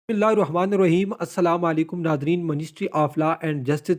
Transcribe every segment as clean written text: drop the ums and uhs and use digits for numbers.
बिस्मिल्लाहिर्रहमानिर्रहीम अस्सलाम वालेकुम Nadreen. Ministry of law and justice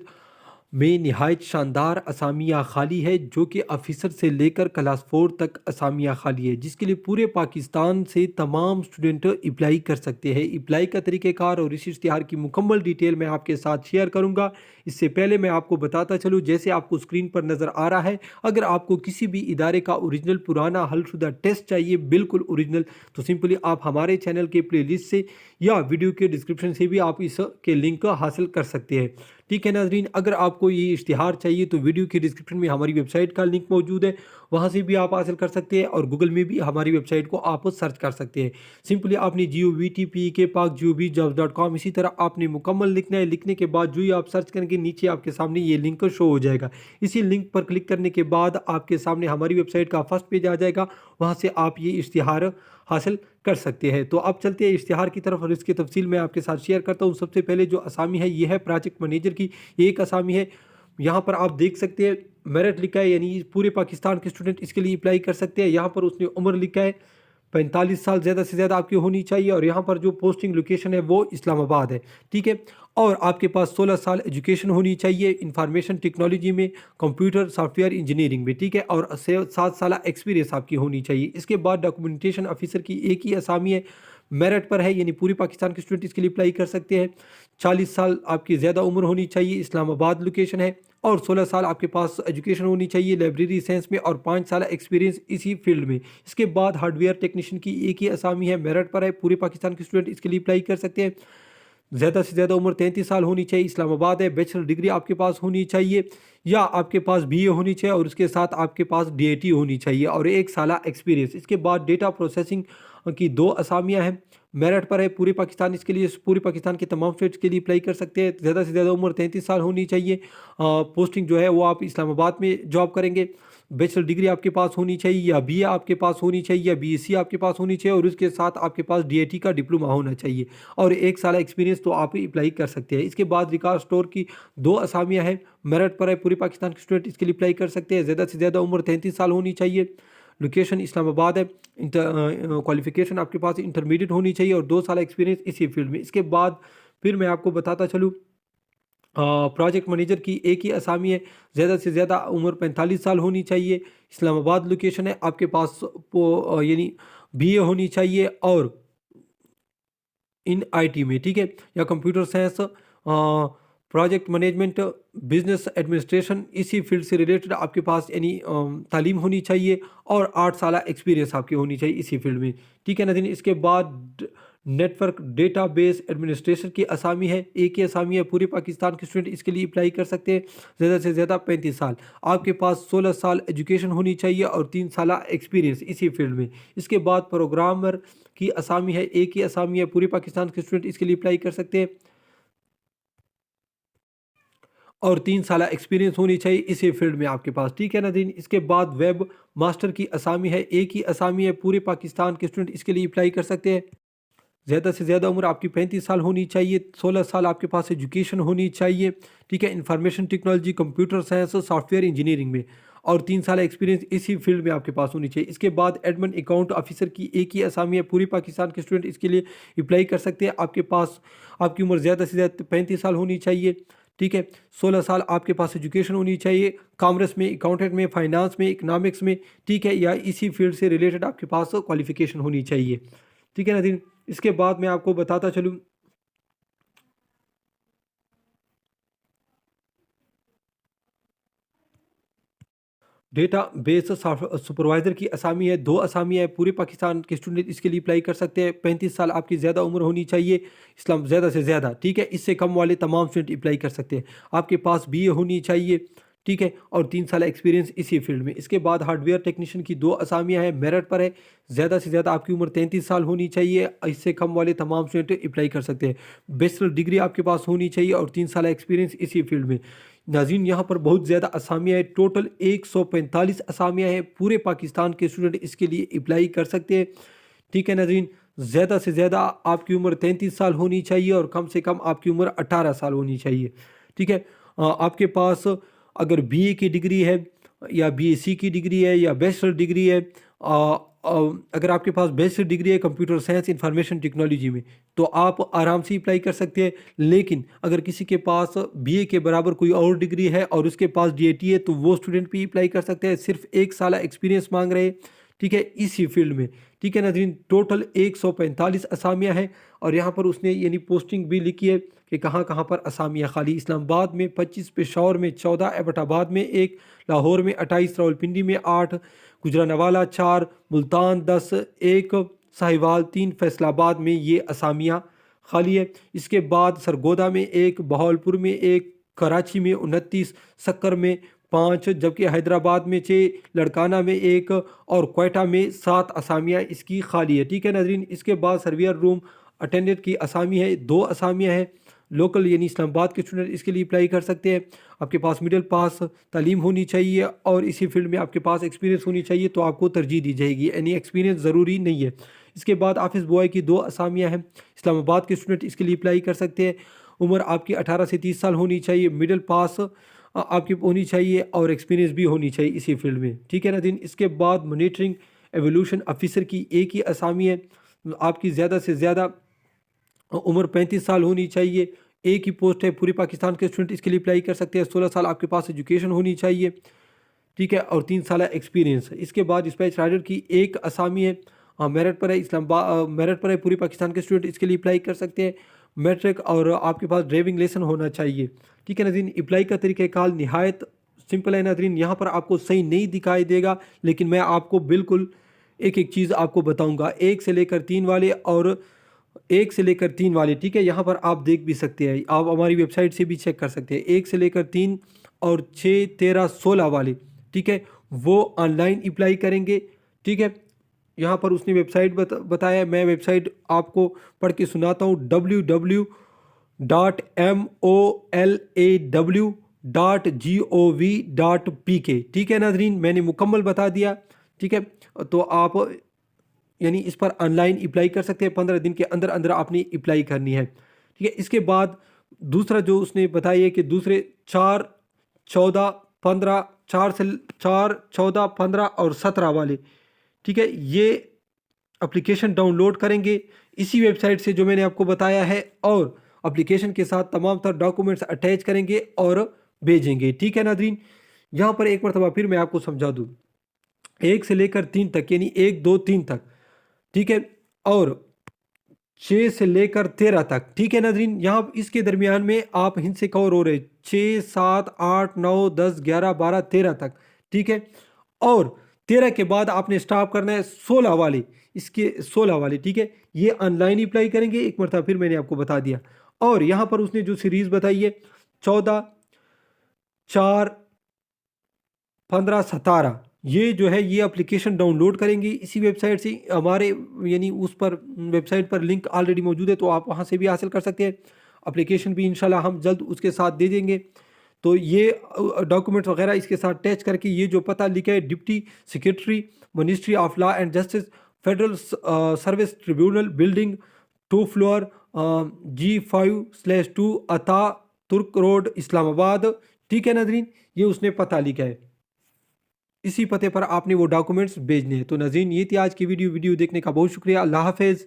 में नहायत शानदार असामियाँ खाली है, जो कि ऑफिसर से लेकर क्लास 4 तक असामियाँ खाली है, जिसके लिए पूरे पाकिस्तान से तमाम स्टूडेंट अप्लाई कर सकते हैं। अप्लाई का तरीक़ेकार और इस इश्तिहार की मुकम्मल डिटेल मैं आपके साथ शेयर करूँगा। इससे पहले मैं आपको बताता चलूँ, जैसे आपको स्क्रीन पर नज़र आ रहा है, अगर आपको किसी भी इदारे का ओरिजिनल पुराना हलशुदा टेस्ट चाहिए, बिल्कुल ओरिजिनल, तो सिंपली आप हमारे चैनल के प्लेलिस्ट से या वीडियो के डिस्क्रिप्शन से भी आप इसके लिंक हासिल कर सकते हैं। ठीक है नाजरीन, अगर आपको ये इश्तिहार चाहिए तो वीडियो के डिस्क्रिप्शन में हमारी वेबसाइट का लिंक मौजूद है, वहाँ से भी आप हासिल कर सकते हैं और गूगल में भी हमारी वेबसाइट को आप सर्च कर सकते हैं। सिंपली आपने GOVTP के पाक jobs.com इसी तरह आपने मुकम्मल लिखना है। लिखने के बाद जो ही आप सर्च करेंगे, नीचे आपके सामने ये लिंक शो हो जाएगा। इसी लिंक पर क्लिक करने के बाद आपके सामने हमारी वेबसाइट का फर्स्ट पेज आ जाएगा, वहाँ से आप ये इश्तिहार हासिल कर सकते हैं। तो अब चलते हैं इश्तिहार की तरफ और इसकी तफसील मैं आपके साथ शेयर करता हूँ। सबसे पहले जो असामी है, ये है प्रोजेक्ट मैनेजर की एक असामी है। यहाँ पर आप देख सकते हैं मेरिट लिखा है, यानी पूरे पाकिस्तान के स्टूडेंट इसके लिए अप्लाई कर सकते हैं। यहाँ पर उसने उम्र लिखा है 45 साल ज़्यादा से ज़्यादा आपकी होनी चाहिए, और यहाँ पर जो पोस्टिंग लोकेशन है वो इस्लामाबाद है। ठीक है, और आपके पास 16 साल एजुकेशन होनी चाहिए इंफॉर्मेशन टेक्नोलॉजी में, कंप्यूटर सॉफ्टवेयर इंजीनियरिंग में। ठीक है, और 7 साल एक्सपीरियंस आपकी होनी चाहिए। इसके बाद डॉक्यूमेंटेशन ऑफिसर की एक ही असामी है, मेरिट पर है, यानी पूरे पाकिस्तान के स्टूडेंट इसके लिए अप्लाई कर सकते हैं। 40 साल आपकी ज़्यादा उम्र होनी चाहिए, इस्लामाबाद लोकेशन है, और 16 साल आपके पास एजुकेशन होनी चाहिए लाइब्रेरी साइंस में, और 5 साल एक्सपीरियंस इसी फील्ड में। इसके बाद हार्डवेयर टेक्नीशियन की एक ही असामी है, मेरिट पर है, पूरे पाकिस्तान के स्टूडेंट इसके लिए अप्लाई कर सकते हैं। ज़्यादा से ज़्यादा उम्र 33 साल होनी चाहिए, इस्लामाबाद है, बैचलर डिग्री आपके पास होनी चाहिए, या आपके पास BA होनी चाहिए, और उसके साथ आपके पास DIT होनी चाहिए, और 1 साल एक्सपीरियंस। इसके बाद डेटा प्रोसेसिंग की 2 असामियाँ हैं, मेरिट पर है, पूरे पाकिस्तान इसके लिए पूरे पाकिस्तान के तमाम स्टेट्स के लिए अप्लाई कर सकते हैं। ज़्यादा से ज़्यादा उम्र 33 साल होनी चाहिए। पोस्टिंग जो है वो आप इस्लामाबाद में जॉब करेंगे। बैचलर डिग्री आपके पास होनी चाहिए, या BA आपके पास होनी चाहिए, या BSc आपके पास होनी चाहिए, और उसके साथ आपके पास DIT का डिप्लोमा होना चाहिए, और 1 साल एक्सपीरियंस तो आप ही अप्लाई कर सकते हैं। इसके बाद रिकॉर्ड स्टोर की 2 असामियाँ हैं, मेरिट पर है, पूरे पाकिस्तान के स्टूडेंट इसके लिए अप्लाई कर सकते हैं। ज़्यादा से ज़्यादा उम्र 33 साल होनी चाहिए, लोकेशन इस्लामाबाद है, क्वालिफिकेशन आपके पास इंटरमीडिएट होनी चाहिए, और 2 साल एक्सपीरियंस इसी फील्ड में। इसके बाद फिर मैं आपको बताता चलूँ, प्रोजेक्ट मैनेजर की एक ही असामी है, ज़्यादा से ज़्यादा उम्र 45 साल होनी चाहिए, इस्लामाबाद लोकेशन है, आपके पास यानी BA होनी चाहिए, और इन IT में। ठीक है, या computer science, project management, business administration, इसी फील्ड से रिलेटेड आपके पास यानी तालीम होनी चाहिए, और 8 साल एक्सपीरियंस आपकी होनी चाहिए इसी फील्ड में। ठीक है नाज़रीन, इसके बाद नेटवर्क डेटाबेस एडमिनिस्ट्रेशन की असामी है, एक ही असामी है, पूरे पाकिस्तान के स्टूडेंट इसके लिए अप्लाई कर सकते हैं। ज़्यादा से ज़्यादा 35 साल, आपके पास 16 साल एजुकेशन होनी चाहिए, और 3 साल एक्सपीरियंस इसी फील्ड में। इसके बाद प्रोग्रामर की असामी है, एक ही असामी है, पूरे पाकिस्तान के स्टूडेंट इसके लिए अप्लाई कर सकते हैं, और 3 साल एक्सपीरियंस होनी चाहिए इसी फील्ड में आपके पास। ठीक है नाज़रीन, इसके बाद वेब मास्टर की असामी है, एक ही असामी है, पूरे पाकिस्तान के स्टूडेंट इसके लिए अप्लाई कर सकते हैं। ज़्यादा से ज़्यादा उम्र आपकी 35 साल होनी चाहिए, 16 साल आपके पास एजुकेशन होनी चाहिए। ठीक है, information technology, computer science, software engineering में, और 3 साल एक्सपीरियंस इसी फील्ड में आपके पास होनी चाहिए। इसके बाद एडमिन अकाउंट ऑफिसर की एक ही असामी है, पूरे पाकिस्तान के स्टूडेंट इसके लिए अप्लाई कर सकते हैं। आपके पास आपकी उम्र ज़्यादा से ज़्यादा 35 साल होनी चाहिए। ठीक है, 16 साल आपके पास एजुकेशन होनी चाहिए, कॉमर्स में, अकाउंटेंट में, फाइनेंस में, इकनॉमिक्स में। ठीक है, या इसी फील्ड से रिलेटेड आपके पास क्वालिफिकेशन होनी चाहिए। ठीक है नाज़रीन, इसके बाद मैं आपको बताता चलूँ, डेटा बेस सुपरवाइज़र की असामी है, 2 असामी है, पूरे पाकिस्तान के स्टूडेंट इसके लिए अप्लाई कर सकते हैं। 35 साल आपकी ज़्यादा उम्र होनी चाहिए, इस्लाम ज़्यादा से ज़्यादा। ठीक है, इससे कम वाले तमाम स्टूडेंट अप्लाई कर सकते हैं। आपके पास BA होनी चाहिए, ठीक है, और 3 साल एक्सपीरियंस इसी फील्ड में। इसके बाद हार्डवेयर टेक्नीशियन की 2 असामियाँ हैं, मेरिट पर है, ज़्यादा से ज़्यादा आपकी उम्र 33 साल होनी चाहिए, इससे कम वाले तमाम स्टूडेंट अप्लाई कर सकते हैं। बैचलर डिग्री आपके पास होनी चाहिए, और 3 साल एक्सपीरियंस इसी फील्ड में। नाज़रीन, यहाँ पर बहुत ज़्यादा असामियाँ हैं, टोटल 145 असामियाँ हैं, पूरे पाकिस्तान के स्टूडेंट इसके लिए अप्लाई कर सकते हैं। ठीक है नाज़रीन, ज़्यादा से ज़्यादा आपकी उम्र 33 साल होनी चाहिए, और कम से कम आपकी उम्र 18 साल होनी चाहिए। ठीक है, आपके पास अगर BA की डिग्री है, या BSc की डिग्री है, या बैचलर डिग्री है, اگر آپ کے پاس بیسک ڈگری ہے کمپیوٹر سائنس انفارمیشن ٹیکنالوجی میں تو آپ آرام سے اپلائی کر سکتے ہیں. لیکن اگر کسی کے پاس بی اے کے برابر کوئی اور ڈگری ہے اور اس کے پاس ڈی اے ٹی ہے تو وہ اسٹوڈنٹ بھی اپلائی کر سکتے ہیں. صرف 1 سالہ ایکسپیرینس مانگ رہے ہیں, ٹھیک ہے, اسی فیلڈ میں. ٹھیک ہے ناظرین, ٹوٹل 145 اسامیاں ہیں اور یہاں پر اس نے یعنی پوسٹنگ بھی لکھی ہے کہ کہاں کہاں پر اسامیاں خالی. اسلام آباد میں 25, پشاور میں 14, ایبٹ آباد میں 1, لاہور میں 28, راولپنڈی میں 8, گجرانوالہ 4, ملتان 10, 1, ساہیوال 3, فیصل آباد میں یہ اسامیاں خالی ہے. اس کے بعد سرگودا میں 1, بہاولپور میں 1, کراچی میں 29, سکر میں 5, جبکہ حیدرآباد میں 6, لڑکانہ میں 1 اور کوئٹہ میں 7 اسامیاں اس کی خالی ہے. ٹھیک ہے ناظرین, اس کے بعد سرویئر روم اٹینڈنٹ کی اسامی ہے, 2 اسامیاں ہیں. لوکل یعنی اسلام آباد کے اسٹوڈنٹ اس کے لیے اپلائی کر سکتے ہیں. آپ کے پاس مڈل پاس تعلیم ہونی چاہیے اور اسی فیلڈ میں آپ کے پاس ایکسپیرینس ہونی چاہیے تو آپ کو ترجیح دی جائے گی, یعنی ایکسپیرینس ضروری نہیں ہے. اس کے بعد آفس بوائے کی 2 اسامیاں ہیں. اسلام آباد کے اسٹوڈنٹ اس کے لیے اپلائی کر سکتے ہیں. عمر آپ کی 18 سے 30 سال ہونی چاہیے, مڈل پاس آپ کی ہونی چاہیے اور ایکسپیرینس بھی ہونی چاہیے اسی فیلڈ میں. ٹھیک ہے نا دین. اس کے بعد مانیٹرنگ ایولیوشن آفیسر کی ایک ہی اسامی ہے. آپ کی زیادہ سے زیادہ عمر 35 سال ہونی چاہیے, ایک ہی پوسٹ ہے, پورے پاکستان کے اسٹوڈنٹ اس کے لیے اپلائی کر سکتے ہیں. 16 سال آپ کے پاس ایجوکیشن ہونی چاہیے, ٹھیک ہے, اور 3 سالہ ایکسپیرینس. اس کے بعد ڈسپیچ رائڈر کی ایک اسامی ہے, میرٹ پر ہے. اسلام آباد میرٹ پر ہے, پورے پاکستان کے اسٹوڈنٹ اس کے لیے اپلائی کر سکتے ہیں. میٹرک اور آپ کے پاس ڈرائیونگ لائسنس ہونا چاہیے. ٹھیک ہے ناظرین. اپلائی کا طریقہ کار نہایت سمپل ہے ناظرین. یہاں پر آپ کو صحیح نہیں دکھائی دے گا لیکن میں آپ کو بالکل ایک ایک چیز آپ کو بتاؤں گا, 1 سے لے کر 3 والے اور 1 سے لے کر 3 والے. ٹھیک ہے, یہاں پر آپ دیکھ بھی سکتے ہیں, آپ ہماری ویب سائٹ سے بھی چیک کر سکتے ہیں. 1 سے لے کر 3 اور 6, 13, 16 والے, ٹھیک ہے, وہ آن لائن اپلائی کریں گے. ٹھیک ہے, یہاں پر اس نے ویب سائٹ بتایا ہے, میں ویب سائٹ آپ کو پڑھ کے سناتا ہوں, www.molaw.gov.pk. ٹھیک ہے ناظرین, میں نے مکمل بتا دیا. ٹھیک ہے, تو آپ یعنی اس پر آن لائن اپلائی کر سکتے ہیں. 15 دن کے اندر اندر آپ نے اپلائی کرنی ہے. ٹھیک ہے, اس کے بعد دوسرا جو اس نے بتایا ہے کہ دوسرے 4, 14, 15, 4 سے 4, 14, 15 اور 17 والے, ٹھیک ہے, یہ اپلیکیشن ڈاؤن لوڈ کریں گے اسی ویب سائٹ سے جو میں نے آپ کو بتایا ہے, اور اپلیکیشن کے ساتھ تمام تر ڈاکومنٹس اٹیچ کریں گے اور بھیجیں گے. ٹھیک ہے ناظرین, یہاں پر ایک مرتبہ پھر میں آپ کو سمجھا دوں, 1 سے لے کر 3 تک یعنی 1, 2, 3 تک, ٹھیک ہے, اور 6 سے لے کر 13 تک. ٹھیک ہے ناظرین, یہاں اس کے درمیان میں آپ ہند سے کور ہو رہے 6, 7, 8, 9, 10, 11, 12, 13 تک. ٹھیک ہے, اور 13 کے بعد آپ نے سٹاپ کرنا ہے 16 والے, اس کے 16 والے. ٹھیک ہے, یہ آن لائن اپلائی کریں گے. ایک مرتبہ پھر میں نے آپ کو بتا دیا. اور یہاں پر اس نے جو سیریز بتائی ہے 14, 4, 15, 17, یہ جو ہے یہ اپلیکیشن ڈاؤن لوڈ کریں گے اسی ویب سائٹ سے. ہمارے یعنی اس پر ویب سائٹ پر لنک آلریڈی موجود ہے تو آپ وہاں سے بھی حاصل کر سکتے ہیں. اپلیکیشن بھی انشاءاللہ ہم جلد اس کے ساتھ دے دیں گے. تو یہ ڈاکومنٹ وغیرہ اس کے ساتھ اٹیچ کر کے یہ جو پتہ لکھا ہے deputy secretary ministry of law and justice federal service tribunal building 2 floor G5/2 عطا ترک روڈ اسلام آباد. ٹھیک ہے ناظرین, یہ اس نے پتہ لکھا ہے, اسی پتے پر آپ نے وہ ڈاکومنٹس بھیجنے ہیں. تو ناظرین, یہ تھی آج کی ویڈیو دیکھنے کا بہت شکریہ. اللہ حافظ.